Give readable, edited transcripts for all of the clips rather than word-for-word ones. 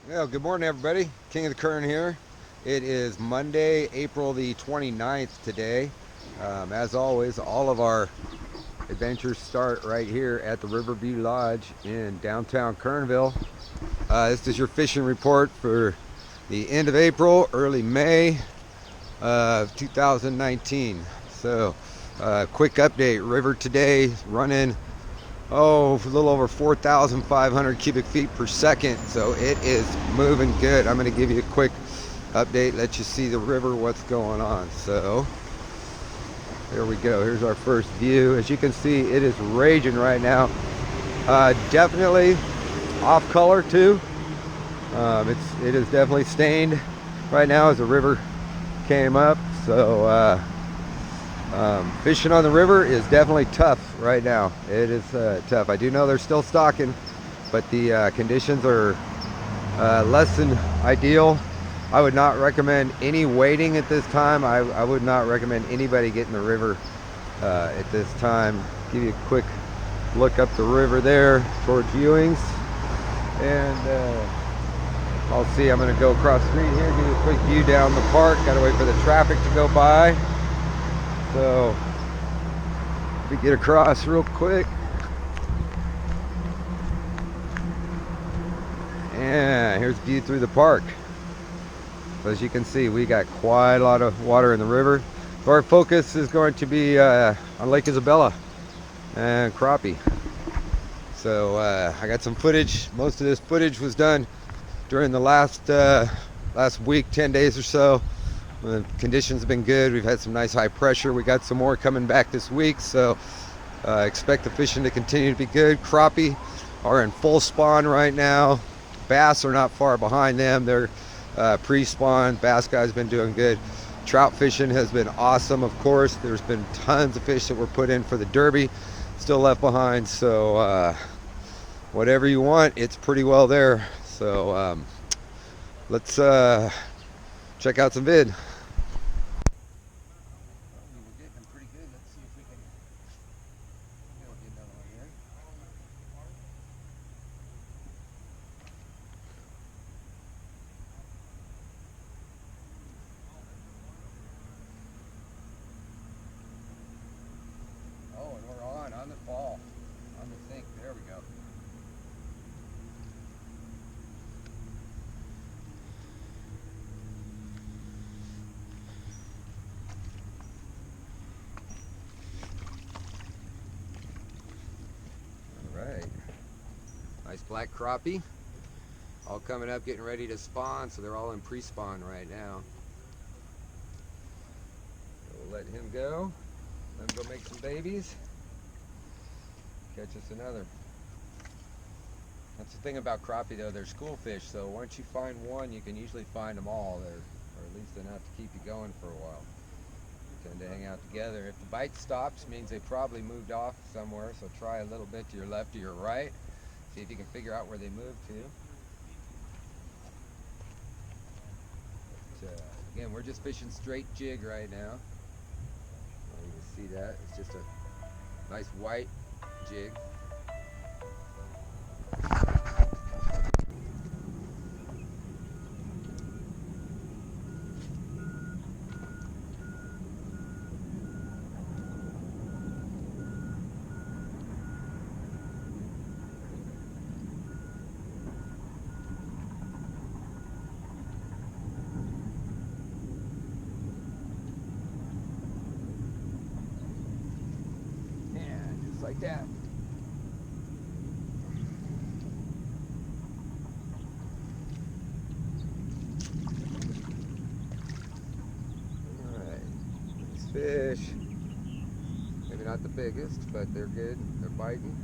Yeah, good morning, everybody. King of the Kern here. It is Monday, April the 29th today. As always, all of our adventures start right here at the Riverview Lodge in downtown Kernville. This is your fishing report for the end of April, early May of 2019. So, quick update. River today running a little over 4,500 cubic feet per second. So it is moving good. I'm going to give you a quick update, let you see the river, what's going on. So there we go. Here's our first view. As you can see, it is raging right now. Definitely off color too. It is definitely stained right now as the river came up. So fishing on the river is definitely tough right now. It is tough. I do know they're still stocking, but the conditions are less than ideal. I would not recommend any wading at this time. I would not recommend anybody getting the river at this time. Give you a quick look up the river there towards Ewing's, and I'll see. I'm going to go across the street here, give you a quick view down the park. Got to wait for the traffic to go by. So we get across real quick. And here's the view through the park. So as you can see, we got quite a lot of water in the river. So our focus is going to be on Lake Isabella and Crappie. So I got some footage. Most of this footage was done during the last week, 10 days or so. The conditions have been good. We've had some nice high pressure. We got some more coming back this week, so expect the fishing to continue to be good. Crappie are in full spawn right now. Bass are not far behind them. They're pre-spawn. Bass guys been doing good. Trout fishing has been awesome, of course. There's been tons of fish that were put in for the derby, still left behind. So whatever you want, it's pretty well there. So let's check out some vid. We're getting them pretty good. Let's see if we can get another one here. Oh, and we're on the fall, on the sink. There we go. All right. Nice black crappie. All coming up, getting ready to spawn. So they're all in pre-spawn right now. So we'll let him go. Let him go make some babies. Catch us another. That's the thing about crappie though, they're school fish, so once you find one, you can usually find them all, or at least enough to keep you going for a while. They tend to hang out together. If the bite stops, means they probably moved off somewhere, so try a little bit to your left or your right. See if you can figure out where they moved to. But, again, we're just fishing straight jig right now. You can see that. It's just a nice white jig. And just like that. Alright, nice fish. Maybe not the biggest, but they're good. They're biting,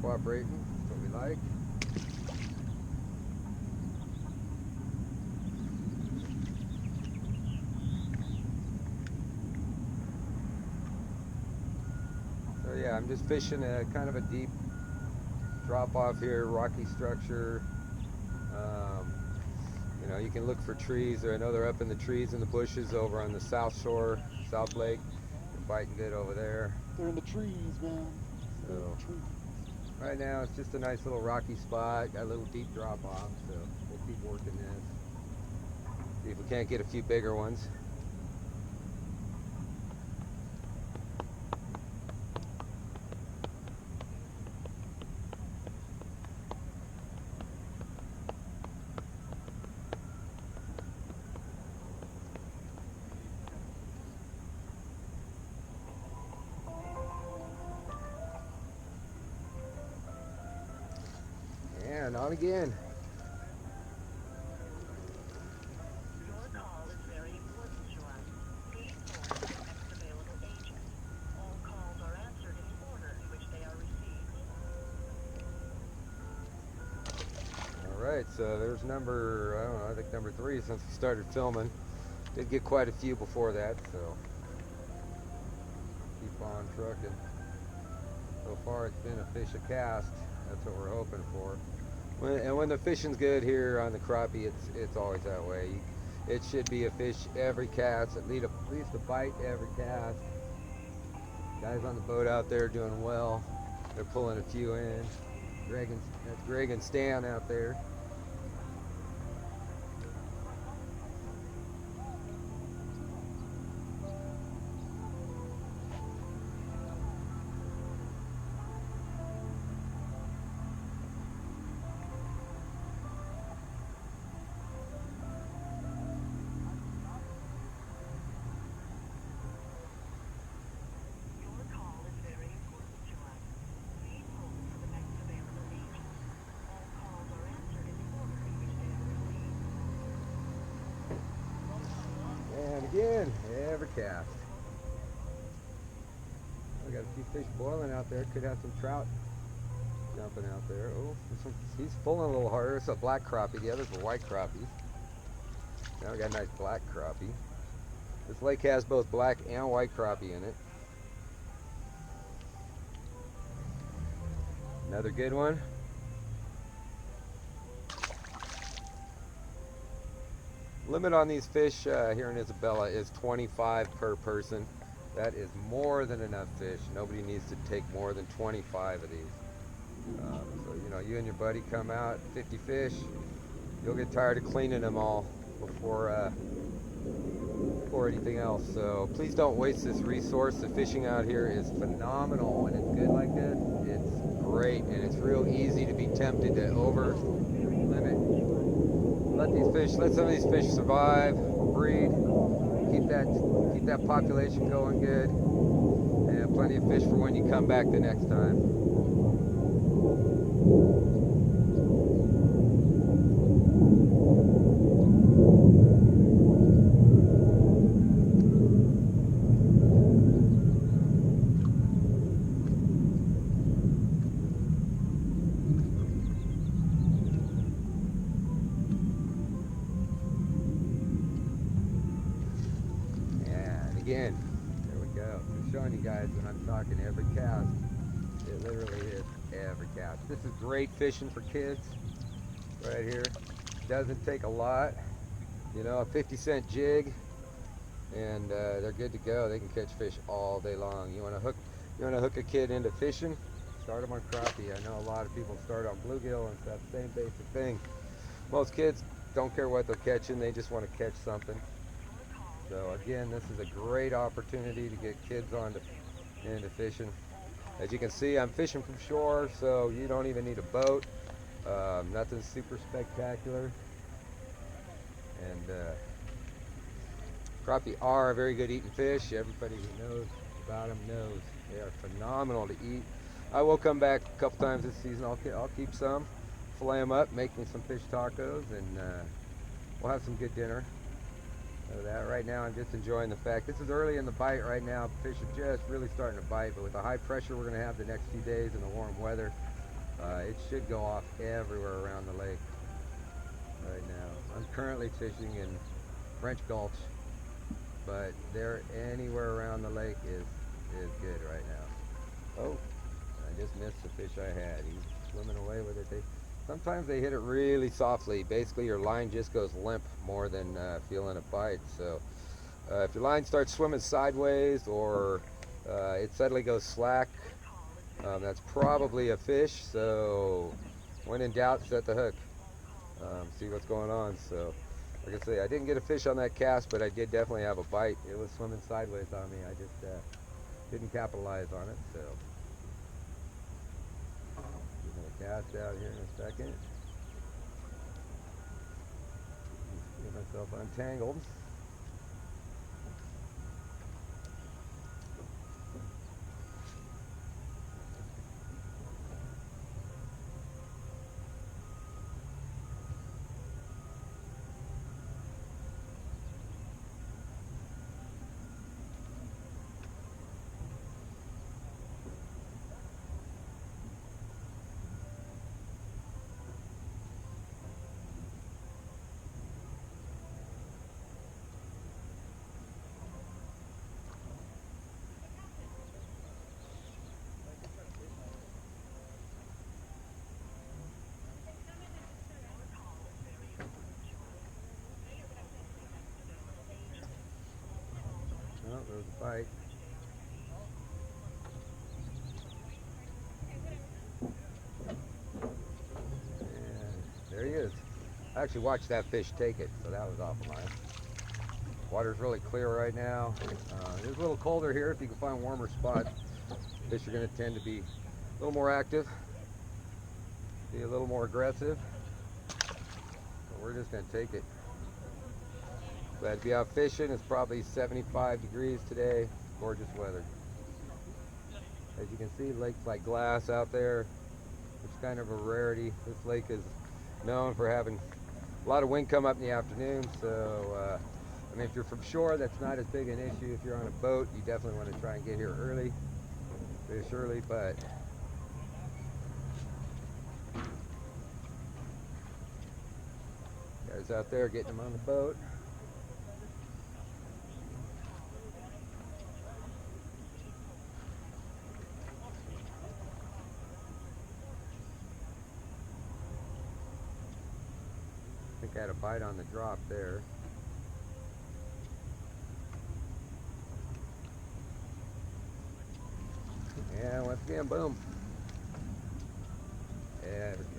cooperating. That's what we like. So yeah, I'm just fishing a kind of a deep drop off here, rocky structure. Um, you know, you can look for trees. I know they're up in the trees and the bushes over on the south shore, South Lake. They're biting good over there. They're in the trees, man. They're in So the trees. Right now it's just a nice little rocky spot, got a little deep drop off, so we'll keep working this. See if we can't get a few bigger ones. And on again. Your call is very important to us. Please hold for the next available agent. All calls are answered in the order in which they are received. Alright, so there's number, I don't know, I think number 3 since we started filming. Did get quite a few before that, so keep on trucking. So far it's been a fish a cast. That's what we're hoping for. When the fishing's good here on the crappie, it's always that way. It should be a fish every cast, at least a bite every cast. Guys on the boat out there doing well. They're pulling a few in. That's Greg and Stan out there. Your call is very important to us. Please hold for the next available agent. All calls are answered in the order in which they are received. And again, every cast. We got a few fish boiling out there. Could have some trout jumping out there. Oh, he's pulling a little harder. It's a black crappie. The others were white crappies. Now we got a nice black crappie. This lake has both black and white crappie in it. Another good one. Limit on these fish here in Isabella is 25 per person. That is more than enough fish. Nobody needs to take more than 25 of these. So you know, you and your buddy come out, 50 fish. You'll get tired of cleaning them all before anything else. So please don't waste this resource. The fishing out here is phenomenal when it's good like this. It's great, and it's real easy to be tempted to over limit. Let some of these fish survive, breed, keep that population going good, and plenty of fish for when you come back the next time. Again, there we go. I'm showing you guys when I'm talking every cast. It literally is every cast. This is great fishing for kids right here. Doesn't take a lot. You know, a 50-cent jig, and they're good to go. They can catch fish all day long. You want to hook a kid into fishing? Start them on crappie. I know a lot of people start on bluegill and stuff. Same basic thing. Most kids don't care what they're catching. They just want to catch something. So again, this is a great opportunity to get kids into fishing. As you can see, I'm fishing from shore, so you don't even need a boat. Nothing super spectacular. And crappie are a very good eating fish. Everybody who knows about them knows they are phenomenal to eat. I will come back a couple times this season. I'll keep some, fillet them up, make me some fish tacos, and we'll have some good dinner. That right now I'm just enjoying the fact this is early in the bite right now. Fish are just really starting to bite, but with the high pressure we're going to have the next few days and the warm weather, it should go off everywhere around the lake right now. I'm currently fishing in French Gulch, but there anywhere around the lake is good right now. Oh, I just missed the fish I had. He's swimming away with it. Sometimes they hit it really softly. Basically, your line just goes limp more than feeling a bite. So if your line starts swimming sideways or it suddenly goes slack, That's probably a fish, so when in doubt, set the hook. See what's going on. So, like I say, I didn't get a fish on that cast, but I did definitely have a bite. It was swimming sideways on me. I just didn't capitalize on it. So, I'm gonna cast out here in a second. Get myself untangled. Oh, there's a bite. And there he is. I actually watched that fish take it, so that was awful nice. Water's really clear right now. It is a little colder here. If you can find warmer spots, fish are going to tend to be a little more active, be a little more aggressive. So we're just going to take it. Glad to be out fishing. It's probably 75 degrees today. Gorgeous weather. As you can see, lake's like glass out there. It's kind of a rarity. This lake is known for having a lot of wind come up in the afternoon. So, I mean, if you're from shore, that's not as big an issue. If you're on a boat, you definitely want to try and get here early. Fish early, but guys out there getting them on the boat. I think I had a bite on the drop there. And once again, boom. Yeah, we go.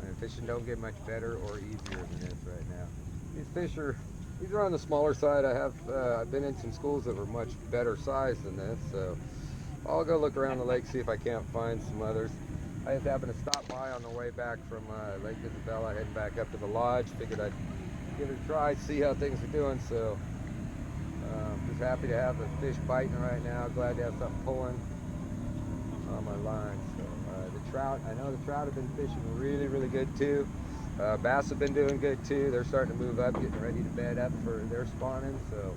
And fishing don't get much better or easier than this right now. These are on the smaller side. I've been in some schools that were much better sized than this, so I'll go look around the lake, see if I can't find some others. I just happened to stop by on the way back from Lake Isabella, heading back up to the lodge. Figured I'd give it a try, see how things are doing. So just happy to have the fish biting right now. Glad to have something pulling on my line. So the trout, I know the trout have been fishing really, really good too. Bass have been doing good too. They're starting to move up, getting ready to bed up for their spawning. So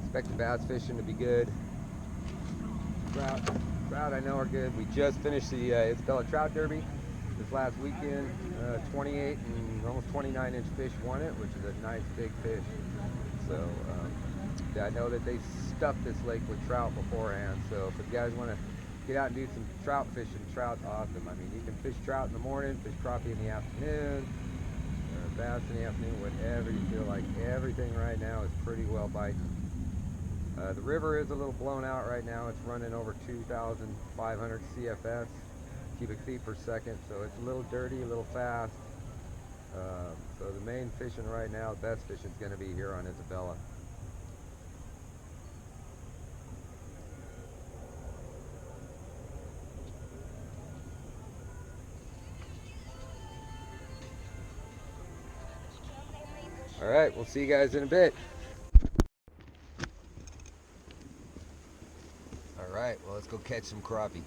expect the bass fishing to be good. Trout I know are good. We just finished the Isabella Trout Derby this last weekend. 28 and almost 29-inch fish won it, which is a nice big fish. So yeah, I know that they stuffed this lake with trout beforehand. So if you guys want to get out and do some trout fishing, trout's awesome. I mean, you can fish trout in the morning, fish crappie in the afternoon, or bass in the afternoon, whatever you feel like. Everything right now is pretty well biting. The river is a little blown out right now. It's running over 2,500 CFS, cubic feet per second, so it's a little dirty, a little fast. So the main fishing right now, the best fishing is going to be here on Isabella. All right, we'll see you guys in a bit. All right, well, let's go catch some crappie.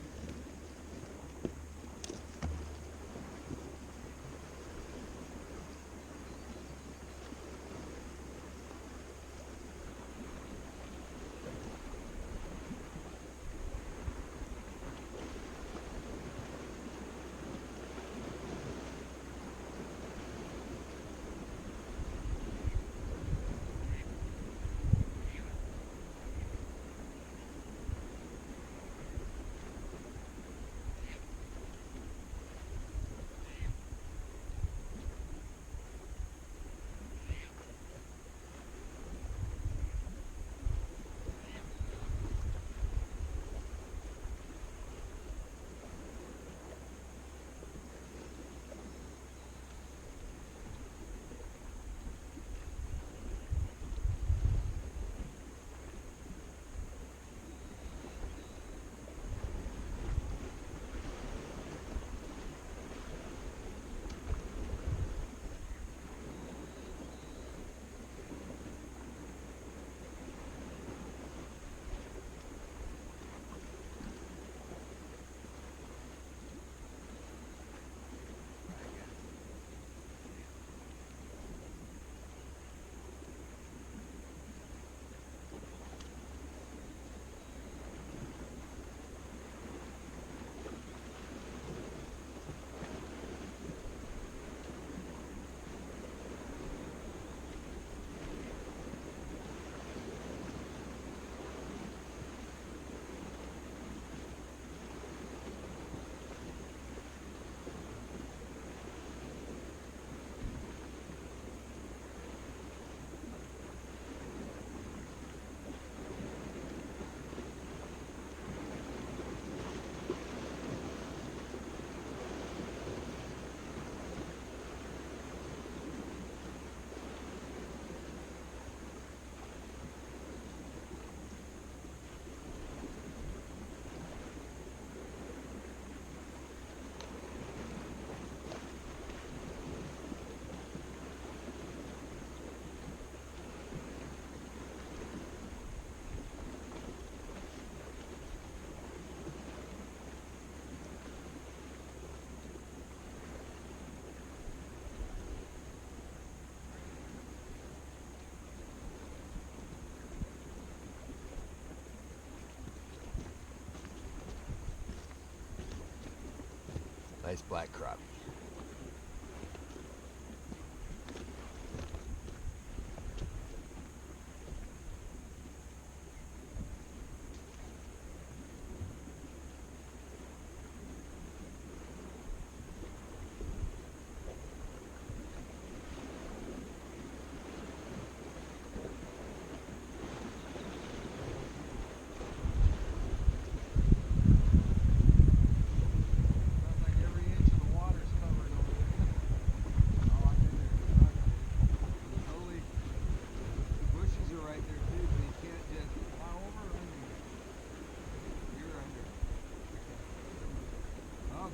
Nice black crappie.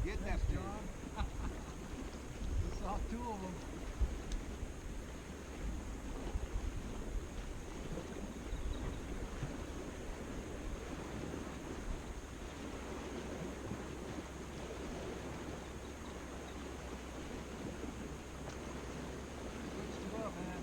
Get that, John. We saw two of them. Switched you up, man.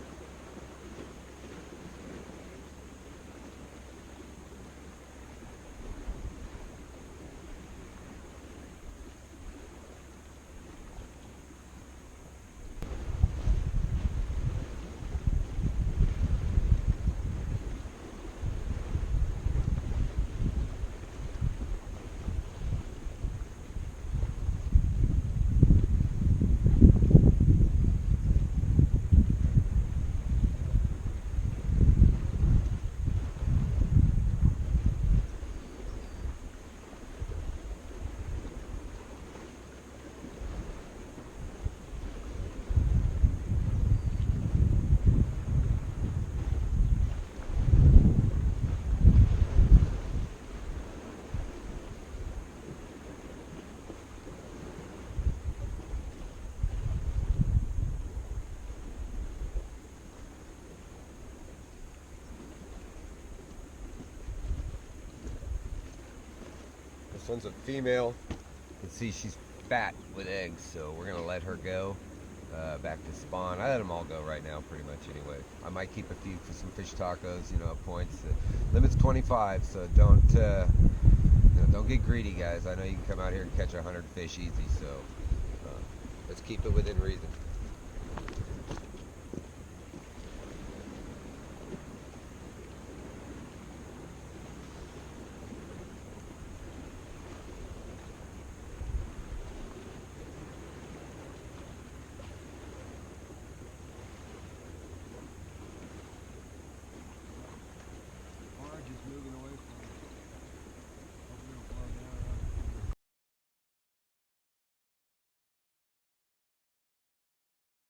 This one's a female. You can see she's fat with eggs, so we're gonna let her go back to spawn. I let them all go right now, pretty much anyway. I might keep a few for some fish tacos, you know, at points. The limit's 25, so don't don't get greedy, guys. I know you can come out here and catch 100 fish easy, so let's keep it within reason.